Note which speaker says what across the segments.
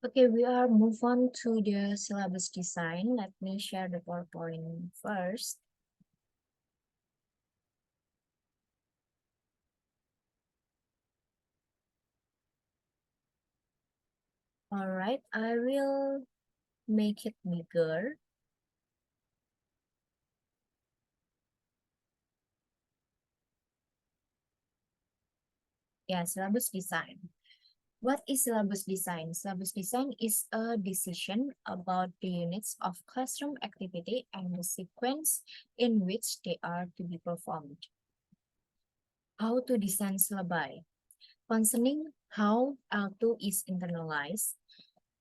Speaker 1: Okay, we are move on to the syllabus design. Let me share the PowerPoint first. All right, I will make it bigger. Yeah, syllabus design. What is syllabus design? Syllabus design is a decision about the units of classroom activity and the sequence in which they are to be performed. How to design syllabi? Concerning how L2 is internalized.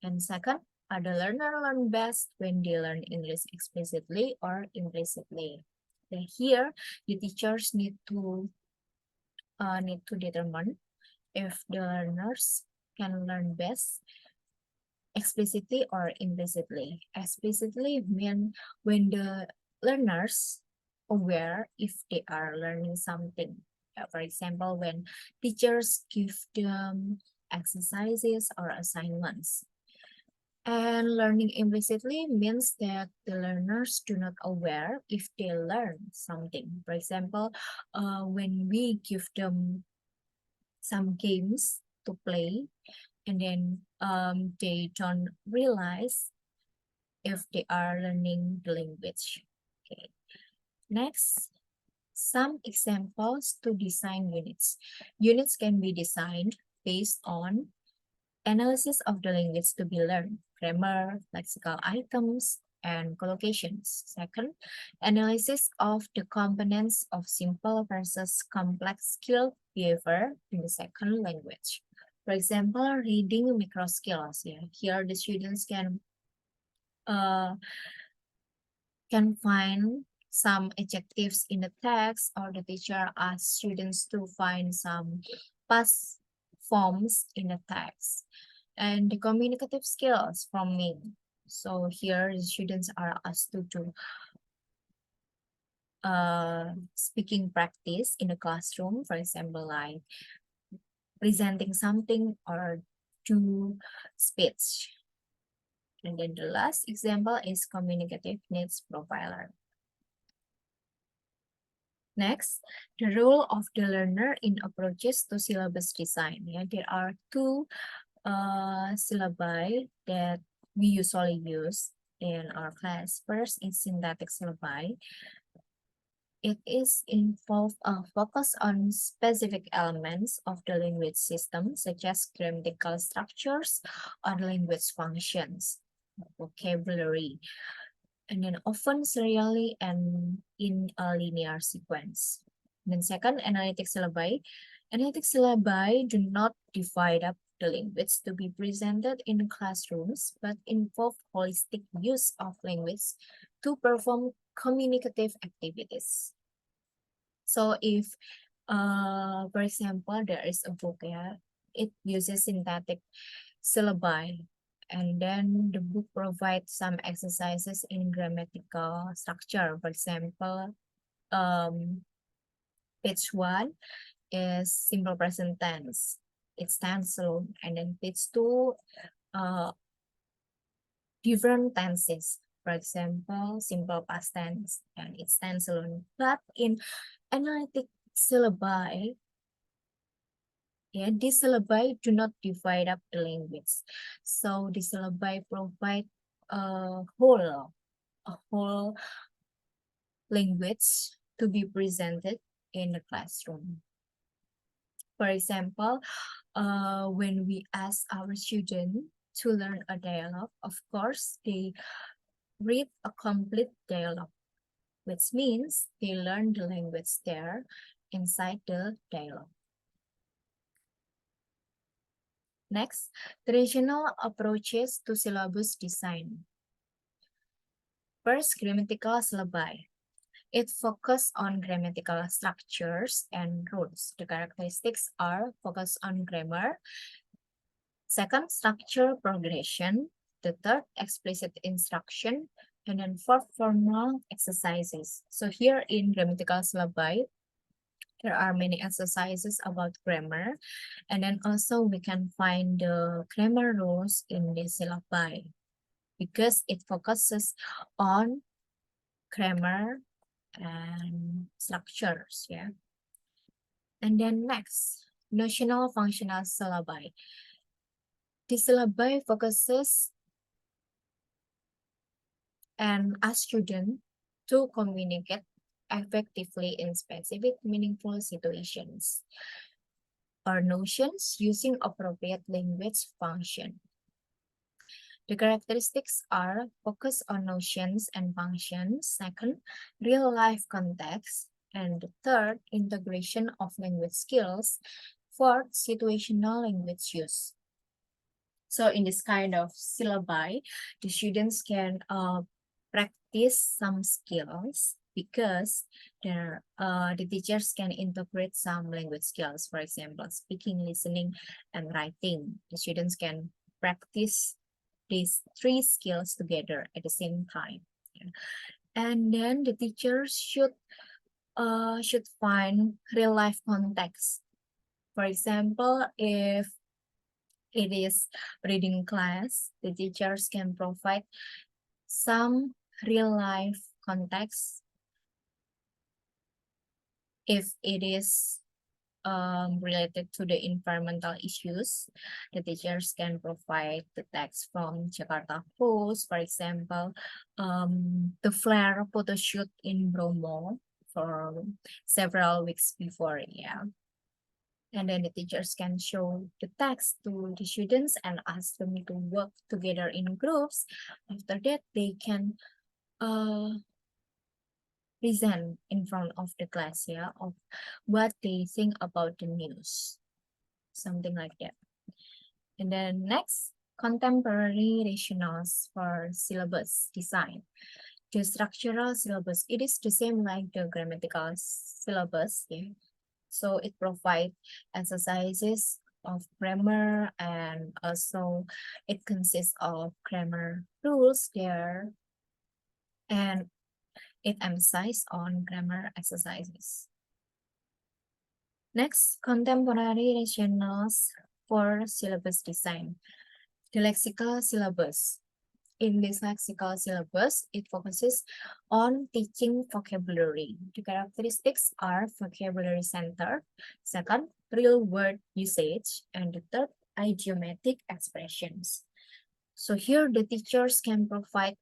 Speaker 1: And second, are the learner learn best when they learn English explicitly or implicitly? Then here, the teachers need to determine if the learners can learn best explicitly or implicitly. Explicitly mean when the learners aware if they are learning something. For example, when teachers give them exercises or assignments. And learning implicitly means that the learners do not aware if they learn something. For example, when we give them some games to play, and then they don't realize if they are learning the language. Okay. Next, some examples to design units. Units can be designed based on analysis of the language to be learned, grammar, lexical items, and collocations. Second, analysis of the components of simple versus complex skill behavior in the second language. For example, reading micro skills. Yeah. Here the students uh, can find some adjectives in the text, or the teacher asks students to find some past forms in the text. And the communicative skills from me. So here the students are asked to do speaking practice in the classroom, for example, like presenting something or do speech. And then the last example is communicative needs profiler. Next, the role of the learner in approaches to syllabus design. Yeah, there are two syllabi that we usually use in our class. First is synthetic syllabi. It is involved focus on specific elements of the language system, such as grammatical structures or language functions, vocabulary, and then often serially and in a linear sequence. And then second, analytic syllabi. Analytic syllabi do not divide up the language to be presented in classrooms, but involve holistic use of language to perform communicative activities. So if, for example, there is a book, yeah, it uses synthetic syllabi, and then the book provides some exercises in grammatical structure. For example, page 1 is simple present tense. It stands alone. And then page 2, uh, different tenses. For example, simple past tense, and it stands alone. But in analytic syllabi, yeah, these syllabi do not divide up the language. So the syllabi provide a whole language to be presented in the classroom. For example, when we ask our students to learn a dialogue, of course, they read a complete dialogue, which means they learn the language there inside the dialogue. Next, traditional approaches to syllabus design. First, grammatical syllabi. It focuses on grammatical structures and rules. The characteristics are focus on grammar. Second, structure progression. The third, explicit instruction. And then fourth, formal exercises. So here in grammatical syllabi, There are many exercises about grammar, and then also we can find the grammar rules in the syllabi because it focuses on grammar and structures, yeah. And then next, notional functional syllabi. The syllabi focuses and asks students to communicate effectively in specific meaningful situations or notions using appropriate language function. The characteristics are focus on notions and functions. Second, real-life context. And the third, integration of language skills. Fourth, situational language use. So in this kind of syllabi, the students can practice some skills because the teachers can integrate some language skills, for example, speaking, listening, and writing. The students can practice these three skills together at the same time. Yeah. And then the teachers should find real life context. For example, if it is reading class, the teachers can provide some real life context. If it is related to the environmental issues, the teachers can provide the text from Jakarta Post, for example, the flare photo shoot in Bromo for several weeks before, yeah. And then the teachers can show the text to the students and ask them to work together in groups. After that, they can present in front of the class, yeah, of what they think about the news, something like that. And then next, contemporary rationals for syllabus design. The structural syllabus, it is the same like the grammatical syllabus, yeah. So it provides exercises of grammar, and also it consists of grammar rules there, and it emphasizes on grammar exercises. Next, contemporary rationals for syllabus design. The lexical syllabus. In this lexical syllabus, it focuses on teaching vocabulary. The characteristics are vocabulary center, second, real word usage, and the third, idiomatic expressions. So here the teachers can provide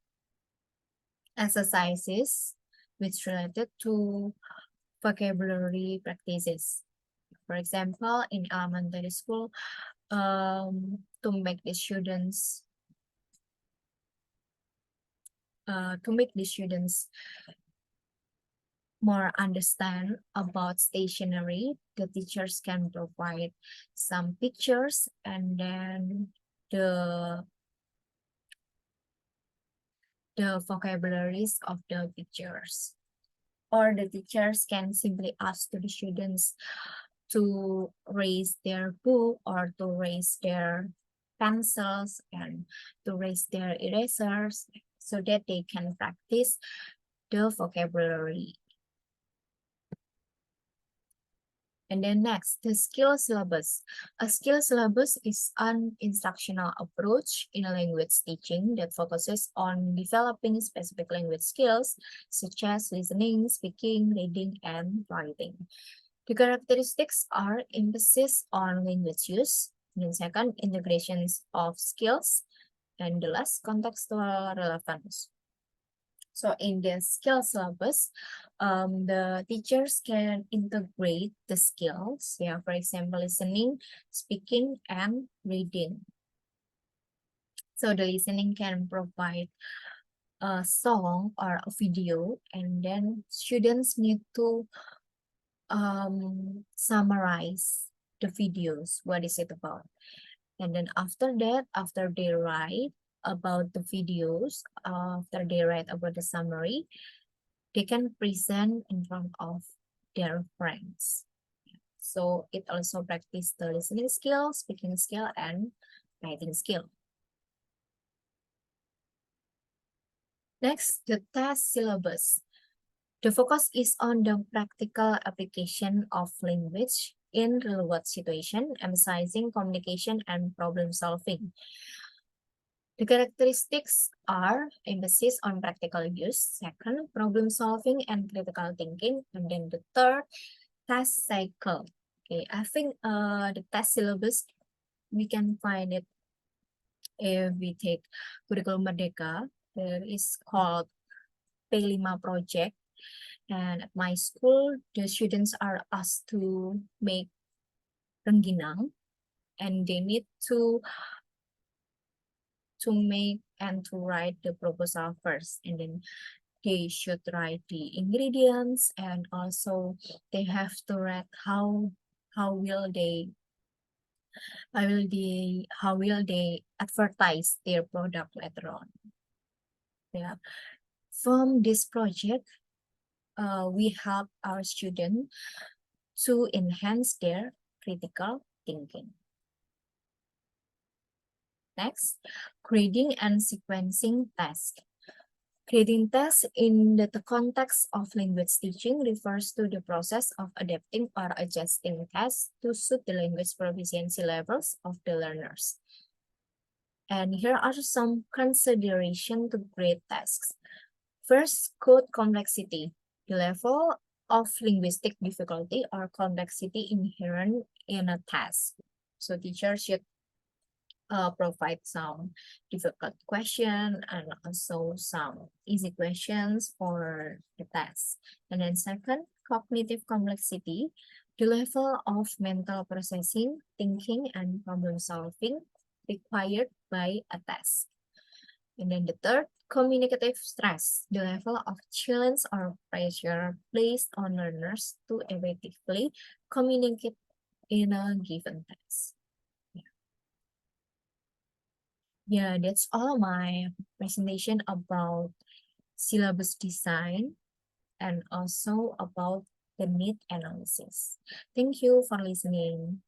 Speaker 1: exercises which related to vocabulary practices. For example, in elementary school, to make the students more understand about stationery, the teachers can provide some pictures and then the vocabularies of the pictures. Or the teachers can simply ask the students to raise their book or to raise their pencils and to raise their erasers so that they can practice the vocabulary. And then next, the skill syllabus. A skill syllabus is an instructional approach in a language teaching that focuses on developing specific language skills such as listening, speaking, reading, and writing. The characteristics are emphasis on language use, and then second, integrations of skills, and the last, contextual relevance. So in the skill syllabus, the teachers can integrate the skills, yeah, for example, listening, speaking, and reading. So the listening can provide a song or a video, and then students need to summarize the videos, what is it about. And then after that, after they write about the videos, after they write about the summary, they can present in front of their friends. So it also practice the listening skill, speaking skill, and writing skill. Next, the task syllabus. The focus is on the practical application of language in real-world situation, emphasizing communication and problem solving. The characteristics are emphasis on practical use, second, problem solving and critical thinking, and then the third, test cycle. Okay, I think the test syllabus, we can find it if we take Curriculum Merdeka. There is called P5 project. And at my school, the students are asked to make rengginang, and they need to make and to write the proposal first, and then they should write the ingredients, and also they have to write how will they advertise their product later on. Yeah. From this project, we help our students to enhance their critical thinking. Next, grading and sequencing tasks. Grading tasks in the context of language teaching refers to the process of adapting or adjusting tasks to suit the language proficiency levels of the learners. And here are some considerations to grade tasks. First, code complexity, the level of linguistic difficulty or complexity inherent in a task. So teachers should provide some difficult question and also some easy questions for the test. And then second, cognitive complexity, the level of mental processing, thinking, and problem solving required by a task. And then the third, communicative stress, the level of challenge or pressure placed on learners to effectively communicate in a given task. Yeah, that's all my presentation about syllabus design and also about the need analysis. Thank you for listening.